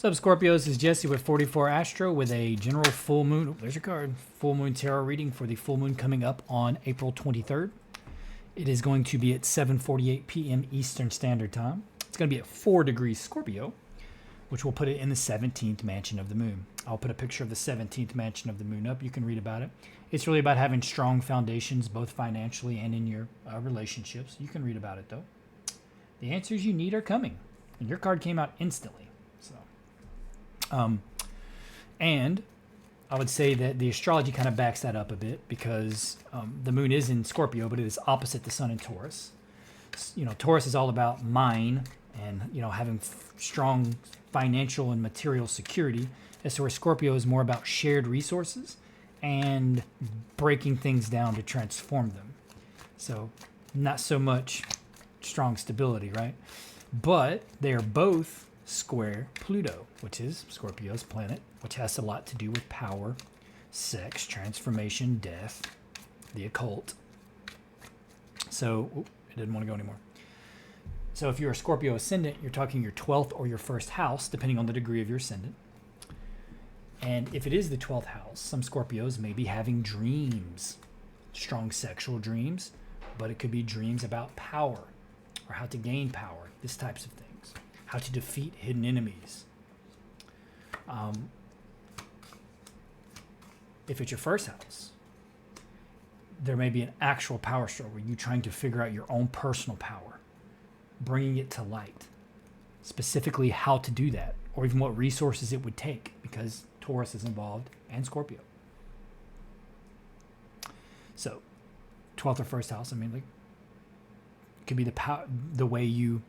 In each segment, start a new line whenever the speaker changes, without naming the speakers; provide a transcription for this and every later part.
What's up, Scorpios? This is Jesse with 44 Astro with a general full moon. Oh, there's your card. Full moon tarot reading for the full moon coming up on April 23rd. It is going to be at 7:48 p.m. Eastern Standard Time. It's going to be at 4 degrees Scorpio, which will put it in the 17th mansion of the moon. I'll put a picture of the 17th mansion of the moon up. You can read about it. It's really about having strong foundations, both financially and in your relationships. You can read about it, though. The answers you need are coming. And your card came out instantly. And I would say that the astrology kind of backs that up a bit because the moon is in Scorpio, but it is opposite the sun in Taurus. You know, Taurus is all about mine and, having strong financial and material security. As to where Scorpio is more about shared resources and breaking things down to transform them. So not so much strong stability, right? But they are both square Pluto, which is Scorpio's planet, which has a lot to do with power, sex, transformation, death, the occult. So, I didn't want to go anymore. So if you're a Scorpio ascendant, you're talking your 12th or your first house, depending on the degree of your ascendant. And if it is the 12th house, some Scorpios may be having dreams, strong sexual dreams, but it could be dreams about power or how to gain power, these types of things. How to defeat hidden enemies. If it's your first house, there may be an actual power struggle where you're trying to figure out your own personal power, bringing it to light, specifically how to do that, or even what resources it would take, because Taurus is involved and Scorpio. So, 12th or first house, it could be the way you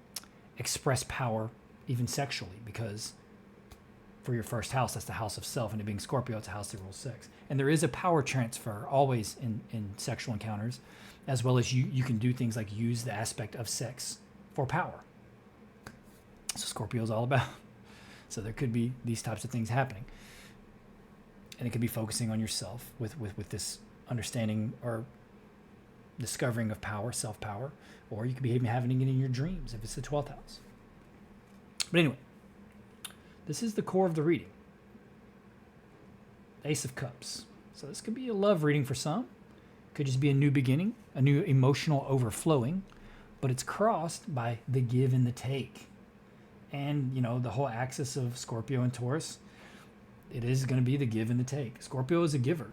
express power even sexually, because for your first house, that's the house of self, and it being Scorpio, it's a house that rules sex. And there is a power transfer always in sexual encounters, as well as you can do things like use the aspect of sex for power. So Scorpio is all about. So there could be these types of things happening. And it could be focusing on yourself with this understanding or discovering of power, self-power, or you could be even having it in your dreams if it's the 12th house. But anyway, this is the core of the reading. Ace of Cups. So this could be a love reading for some. Could just be a new beginning, a new emotional overflowing, but it's crossed by the give and the take. And, the whole axis of Scorpio and Taurus, it is going to be the give and the take. Scorpio is a giver.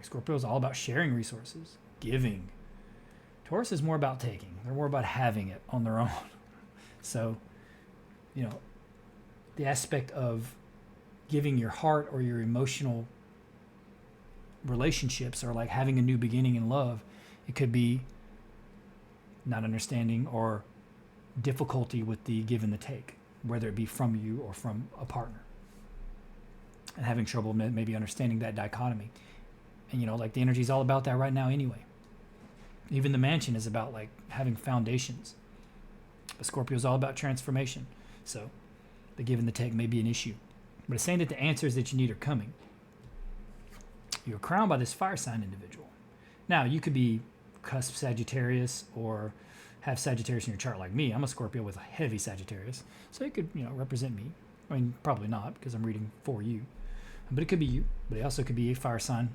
Scorpio is all about sharing resources, giving. Taurus is more about taking. They're more about having it on their own. So, the aspect of giving your heart or your emotional relationships, or like having a new beginning in love, it could be not understanding or difficulty with the give and the take, whether it be from you or from a partner. And having trouble maybe understanding that dichotomy. And, the energy is all about that right now anyway. Even the mansion is about having foundations. But Scorpio is all about transformation. So the give and the take may be an issue. But it's saying that the answers that you need are coming. You're crowned by this fire sign individual. Now, you could be cusp Sagittarius or have Sagittarius in your chart like me. I'm a Scorpio with a heavy Sagittarius. So it could, represent me. I mean, probably not, because I'm reading for you. But it could be you. But it also could be a fire sign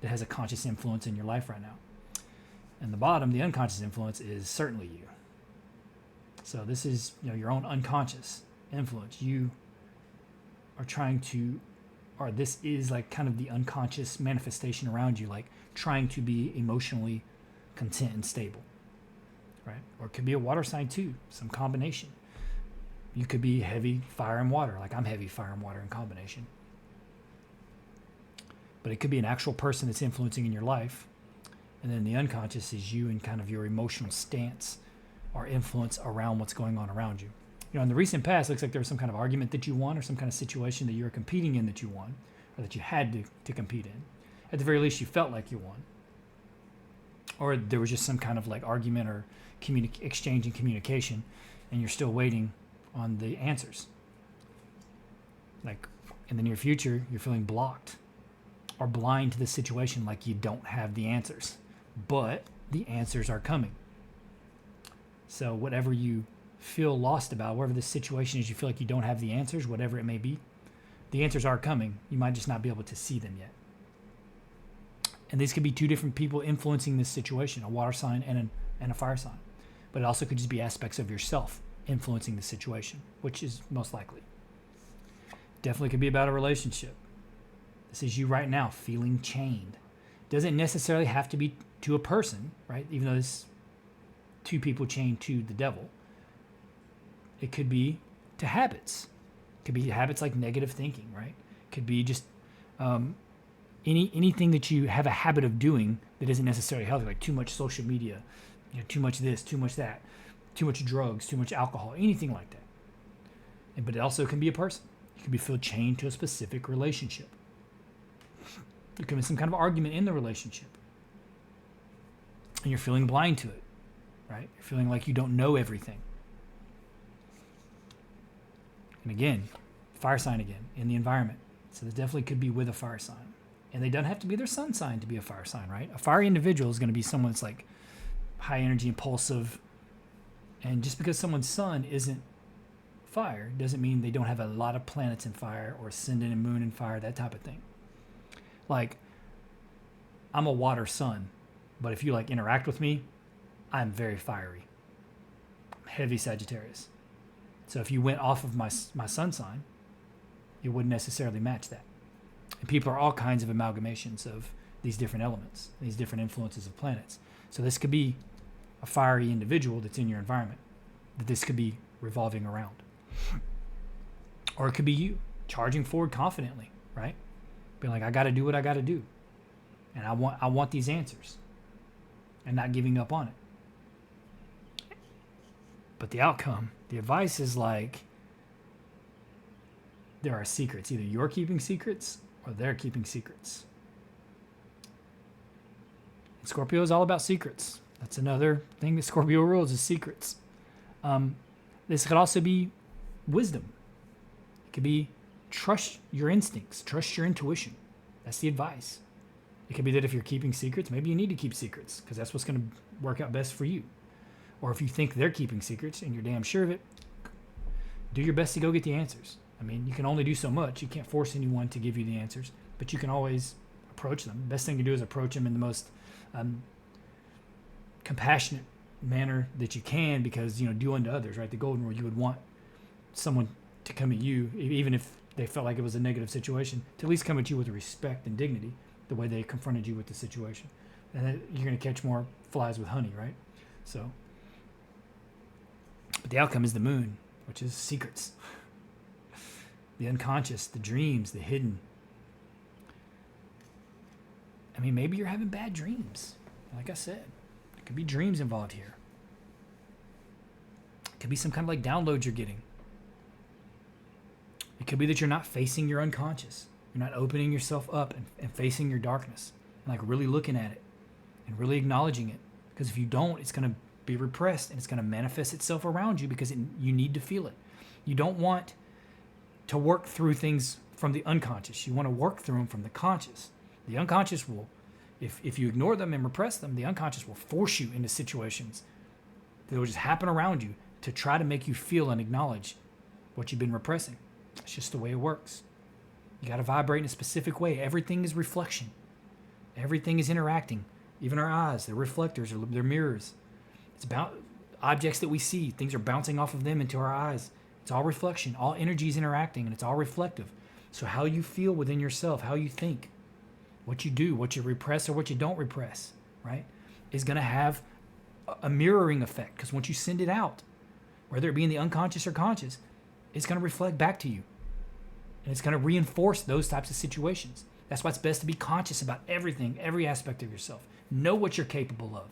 that has a conscious influence in your life right now. And the bottom, the unconscious influence, is certainly you. So this is, your own unconscious influence. You are trying to, or this is kind of the unconscious manifestation around you, trying to be emotionally content and stable, right? Or it could be a water sign too, some combination. You could be heavy fire and water, like I'm heavy fire and water in combination. But it could be an actual person that's influencing in your life. And then the unconscious is you and kind of your emotional stance or influence around what's going on around you. In the recent past, it looks like there was some kind of argument that you won, or some kind of situation that you were competing in that you won, or that you had to compete in. At the very least, you felt like you won. Or there was just some kind of argument or exchange and communication, and you're still waiting on the answers. In the near future, you're feeling blocked or blind to the situation, like you don't have the answers. But the answers are coming. So whatever you feel lost about, whatever the situation is, you feel like you don't have the answers, whatever it may be, the answers are coming. You might just not be able to see them yet. And these could be two different people influencing this situation, a water sign and a fire sign. But it also could just be aspects of yourself influencing the situation, which is most likely. Definitely could be about a relationship. This is you right now feeling chained. Doesn't necessarily have to be to a person, right? Even though it's two people chained to the devil. It could be to habits. It could be habits like negative thinking, right? It could be just anything that you have a habit of doing that isn't necessarily healthy, like too much social media, too much this, too much that, too much drugs, too much alcohol, anything like that. But it also can be a person. You could be feel chained to a specific relationship. There could be some kind of argument in the relationship. And you're feeling blind to it, right? You're feeling like you don't know everything. And again, fire sign again, in the environment. So this definitely could be with a fire sign. And they don't have to be their sun sign to be a fire sign, right? A fiery individual is going to be someone that's like high energy, impulsive. And just because someone's sun isn't fire doesn't mean they don't have a lot of planets in fire or ascendant and moon in fire, that type of thing. Like, I'm a water sun, but if you like interact with me, I'm very fiery. I'm heavy Sagittarius. So if you went off of my sun sign, it wouldn't necessarily match that. And people are all kinds of amalgamations of these different elements, these different influences of planets. So this could be a fiery individual that's in your environment that this could be revolving around. Or it could be you charging forward confidently, right? Being like, I got to do what I got to do. And I want these answers and not giving up on it. But the outcome, the advice is like, there are secrets. Either you're keeping secrets or they're keeping secrets. And Scorpio is all about secrets. That's another thing that Scorpio rules is secrets. This could also be wisdom. It could be trust your instincts, trust your intuition. That's the advice. It could be that if you're keeping secrets, maybe you need to keep secrets because that's what's going to work out best for you. Or if you think they're keeping secrets and you're damn sure of it, do your best to go get the answers. I mean, you can only do so much. You can't force anyone to give you the answers, but you can always approach them. The best thing to do is approach them in the most compassionate manner that you can because, do unto others, right? The golden rule, you would want someone to come at you, even if they felt like it was a negative situation, to at least come at you with respect and dignity, the way they confronted you with the situation. And then you're going to catch more flies with honey, right? So, but the outcome is the moon, which is secrets. The unconscious, the dreams, the hidden. I mean, maybe you're having bad dreams. Like I said, there could be dreams involved here. It could be some kind of like downloads you're getting. It could be that you're not facing your unconscious. You're not opening yourself up and facing your darkness. And like really looking at it and really acknowledging it. Because if you don't, it's going to be repressed and it's going to manifest itself around you because you need to feel it. You don't want to work through things from the unconscious. You want to work through them from the conscious. The unconscious will, if you ignore them and repress them, the unconscious will force you into situations that will just happen around you to try to make you feel and acknowledge what you've been repressing. It's just the way it works. You got to vibrate in a specific way. Everything is reflection. Everything is interacting. Even our eyes, they're reflectors, or they're mirrors. It's about objects that we see. Things are bouncing off of them into our eyes. It's all reflection. All energy is interacting, and it's all reflective. So how you feel within yourself, how you think, what you do, what you repress or what you don't repress, right, is going to have a mirroring effect. Because once you send it out, whether it be in the unconscious or conscious, it's going to reflect back to you. And it's going to reinforce those types of situations. That's why it's best to be conscious about everything, every aspect of yourself. Know what you're capable of,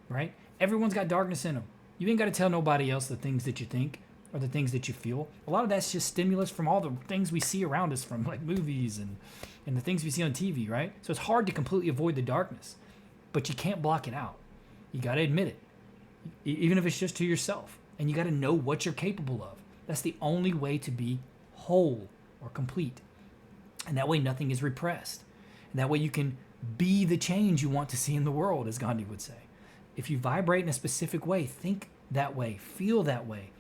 right? Everyone's got darkness in them. You ain't got to tell nobody else the things that you think or the things that you feel. A lot of that's just stimulus from all the things we see around us from like movies and the things we see on TV, right? So it's hard to completely avoid the darkness, but you can't block it out. You got to admit it, even if it's just to yourself. And you got to know what you're capable of. That's the only way to be whole or complete. And that way nothing is repressed. And that way you can be the change you want to see in the world, as Gandhi would say. If you vibrate in a specific way, think that way, feel that way,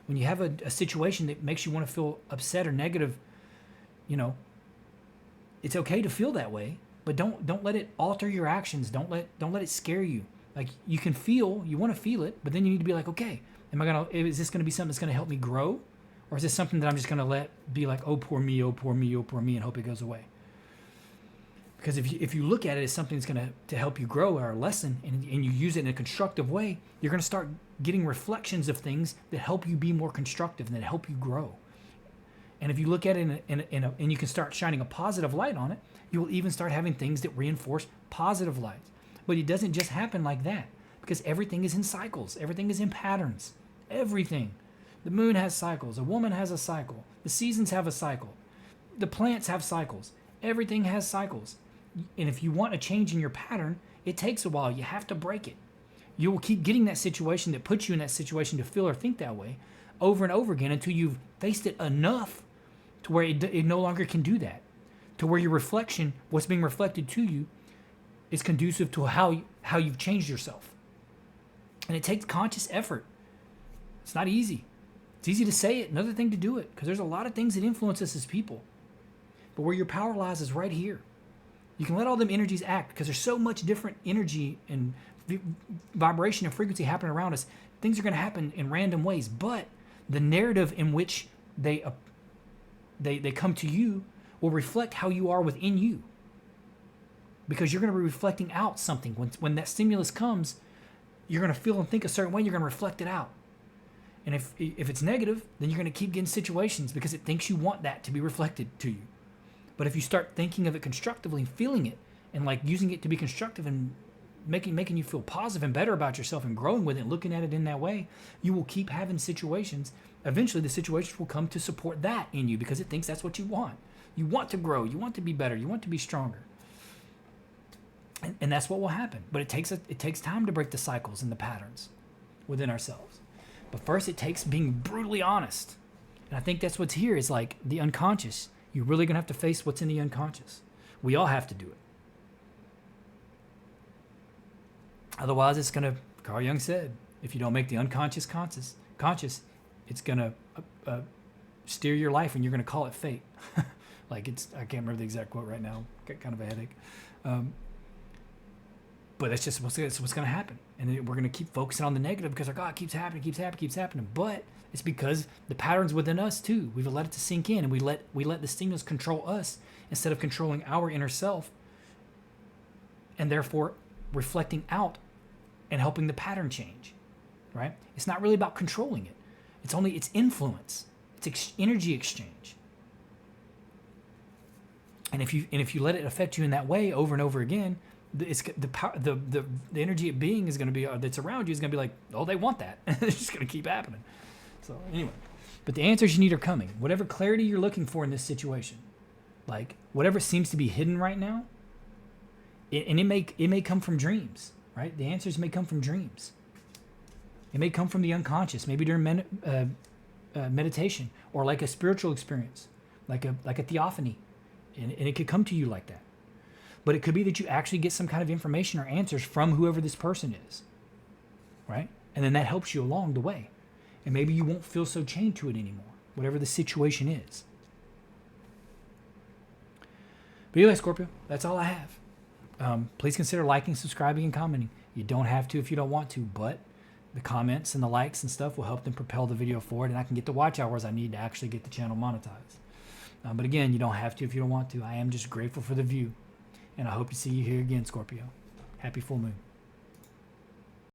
When you have a situation that makes you want to feel upset or negative, it's okay to feel that way, but don't let it alter your actions. Don't let it scare you. Like, you want to feel it, but then you need to be like, okay, is this gonna be something that's gonna help me grow? Or is this something that I'm just gonna let be like, oh poor me, oh poor me, oh poor me, and hope it goes away? Because if you look at it as something that's going to help you grow, or a lesson, and you use it in a constructive way, you're going to start getting reflections of things that help you be more constructive and that help you grow. And if you look at it and you can start shining a positive light on it, you will even start having things that reinforce positive lights. But it doesn't just happen like that, because everything is in cycles. Everything is in patterns. Everything. The moon has cycles. A woman has a cycle. The seasons have a cycle. The plants have cycles. Everything has cycles. And if you want a change in your pattern, it takes a while. You have to break it. You will keep getting that situation that puts you in that situation to feel or think that way over and over again until you've faced it enough to where it no longer can do that. To where your reflection, what's being reflected to you, is conducive to how you've changed yourself. And it takes conscious effort. It's not easy. It's easy to say it, another thing to do it, because there's a lot of things that influence us as people. But where your power lies is right here. You can let all them energies act, because there's so much different energy and vibration and frequency happening around us. Things are going to happen in random ways, but the narrative in which they come to you will reflect how you are within you, because you're going to be reflecting out something. When that stimulus comes, you're going to feel and think a certain way. You're going to reflect it out. And if it's negative, then you're going to keep getting situations because it thinks you want that to be reflected to you. But if you start thinking of it constructively and feeling it and like using it to be constructive and making you feel positive and better about yourself and growing with it and looking at it in that way, you will keep having situations. Eventually the situations will come to support that in you because it thinks that's what you want. You want to grow. You want to be better. You want to be stronger. And that's what will happen. But it takes time to break the cycles and the patterns within ourselves. But first it takes being brutally honest. And I think that's what's here is like the unconscious. You're really going to have to face what's in the unconscious. We all have to do it. Otherwise, it's going to, Carl Jung said, if you don't make the unconscious conscious, it's going to steer your life and you're going to call it fate. I can't remember the exact quote right now. Got kind of a headache. But that's just what's going to happen. And we're going to keep focusing on the negative because it keeps happening. But it's because the pattern's within us too. We've let it to sink in, and we let the stimulus control us instead of controlling our inner self, and therefore reflecting out and helping the pattern change. Right? It's not really about controlling it. It's influence. It's energy exchange. And if you let it affect you in that way over and over again, the energy of being is going to be that's around you is going to be like, oh, they want that. It's just going to keep happening. So anyway, but the answers you need are coming. Whatever clarity you're looking for in this situation, like whatever seems to be hidden right now, it may come from dreams, right? The answers may come from dreams. It may come from the unconscious, maybe during meditation or like a spiritual experience, like a theophany, and it could come to you like that. But it could be that you actually get some kind of information or answers from whoever this person is, right? And then that helps you along the way. And maybe you won't feel so chained to it anymore, whatever the situation is. But anyway, Scorpio, that's all I have. Please consider liking, subscribing, and commenting. You don't have to if you don't want to, but the comments and the likes and stuff will help them propel the video forward, and I can get the watch hours I need to actually get the channel monetized. But again, you don't have to if you don't want to. I am just grateful for the view. And I hope to see you here again, Scorpio. Happy full moon.